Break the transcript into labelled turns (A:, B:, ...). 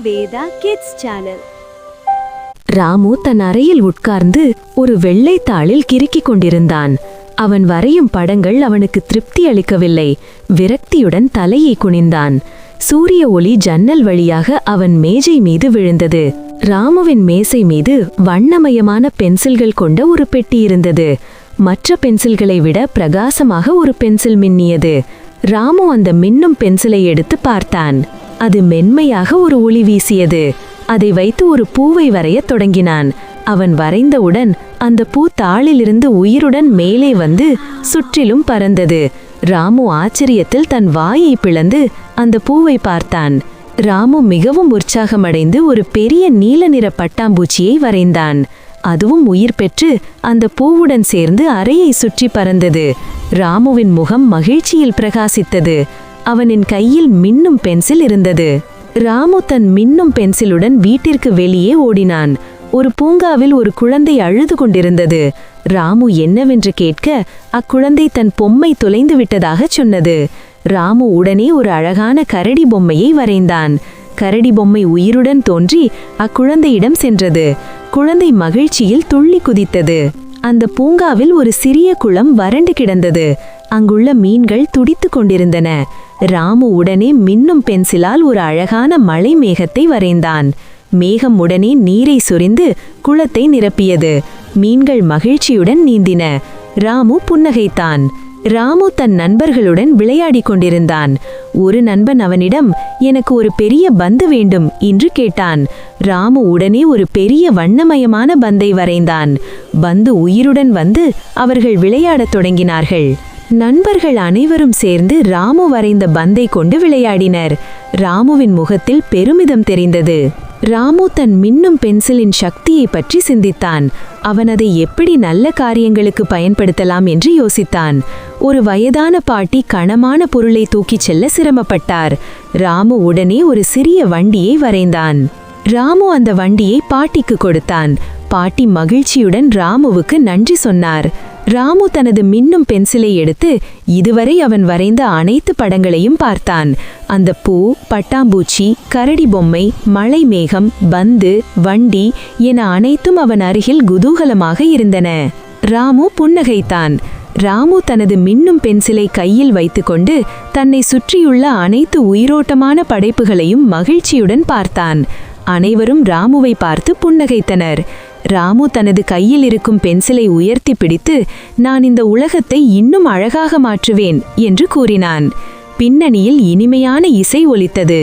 A: Veda kids channel.
B: Ramu தன் அறையில் உட்கார்ந்து ஒரு வெள்ளை தாளில் கிறுக்கிக் கொண்டிருந்தான். அவன் வரையும் படங்கள் அவனுக்கு திருப்தி அளிக்கவில்லை. விரக்தியுடன் தலையை குனிந்தான். சூரிய ஒளி ஜன்னல் வழியாக அவன் மேஜை மீது விழுந்தது. ராமுவின் மேசை மீது வண்ணமயமான பென்சில்கள் கொண்ட ஒரு பெட்டி இருந்தது. மற்ற பென்சில்களை விட பிரகாசமாக ஒரு பென்சில் மின்னியது. ராமு அந்த மின்னும் பென்சிலை எடுத்து பார்த்தான். அது மென்மையாக ஒரு ஒளி வீசியது. அதை வைத்து ஒரு பூவை வரையத் தொடங்கினான். அவன் வரைந்தவுடன் அந்த பூ தாளிலிருந்து உயிருடன் மேலே வந்து சுற்றிலும் பறந்தது. ராமு ஆச்சரியத்தில் தன் வாயை பிளந்து அந்த பூவை பார்த்தான். ராமு மிகவும் உற்சாகமடைந்து ஒரு பெரிய நீல நிற பட்டாம்பூச்சியை வரைந்தான். அதுவும் உயிர் பெற்று அந்த பூவுடன் சேர்ந்து அறையை சுற்றி பறந்தது. ராமுவின் முகம் மகிழ்ச்சியில் பிரகாசித்தது. அவனின் கையில் மின்னும் பென்சில் இருந்தது. ராமு தன் மின்னும் பென்சிலுடன் வீட்டிற்கு வெளியே ஓடினான். ஒரு பூங்காவில் ஒரு குழந்தை அழுது கொண்டிருந்தது. ராமு என்னவென்று கேட்க அக்குழந்தை தன் பொம்மை தொலைந்து விட்டதாக சொன்னது. ராமு உடனே ஒரு அழகான கரடி பொம்மையை வரைந்தான். கரடி பொம்மை உயிருடன் தோன்றி அக்குழந்தையிடம் சென்றது. குழந்தை மகிழ்ச்சியில் துள்ளி குதித்தது. அந்த பூங்காவில் ஒரு சிறிய குளம் வறண்டு கிடந்தது. அங்குள்ள மீன்கள் துடித்து கொண்டிருந்தன. ராமு உடனே மின்னும் பென்சிலால் ஒரு அழகான மலை மேகத்தை வரைந்தான். மேகம் உடனே நீரை சொரிந்து குளத்தை நிரப்பியது. மீன்கள் மகிழ்ச்சியுடன் நீந்தின. ராமு புன்னகைத்தான். ராமு தன் நண்பர்களுடன் விளையாடிக் கொண்டிருந்தான். ஒரு நண்பன் அவனிடம், எனக்கு ஒரு பெரிய பந்து வேண்டும் என்று கேட்டான். ராமு உடனே ஒரு பெரிய வண்ணமயமான பந்தை வரைந்தான். பந்து உயிருடன் வந்து அவர்கள் விளையாடத் தொடங்கினார்கள். நண்பர்கள் அனைவரும் சேர்ந்து ராமு வரைந்த பந்தை கொண்டு விளையாடினர். ராமுவின் முகத்தில் பெருமிதம் தெரிந்தது. ராமு தன் மின்னும் பென்சிலின் சக்தியை பற்றி சிந்தித்தான். அவன் அதை எப்படி நல்ல காரியங்களுக்கு பயன்படுத்தலாம் என்று யோசித்தான். ஒரு வயதான பாட்டி கனமான பொருளை தூக்கிச் செல்ல சிரமப்பட்டார். ராமு உடனே ஒரு சிறிய வண்டியை வரைந்தான். ராமு அந்த வண்டியை பாட்டிக்கு கொடுத்தான். பாட்டி மகிழ்ச்சியுடன் ராமுவுக்கு நன்றி சொன்னார். ராமு தனது மின்னும் பென்சிலை எடுத்து இதுவரை அவன் வரைந்த அனைத்து படங்களையும் பார்த்தான். அந்த பூ, பட்டாம்பூச்சி, கரடி பொம்மை, மலை மேகம், பந்து, வண்டி என அனைத்தும் அவன் அருகில் குதூகலமாக இருந்தன. ராமு புன்னகைத்தான். ராமு தனது மின்னும் பென்சிலை கையில் வைத்துக்கொண்டு தன்னை சுற்றியுள்ள அனைத்து உயிரோட்டமான படைப்புகளையும் மகிழ்ச்சியுடன் பார்த்தான். அனைவரும் ராமுவை பார்த்து புன்னகைத்தனர். ராமு தனது கையில் இருக்கும் பென்சிலை உயர்த்தி பிடித்து, நான் இந்த உலகத்தை இன்னும் அழகாக மாற்றுவேன் என்று கூறினான். பின்னணியில் இனிமையான இசை ஒலித்தது.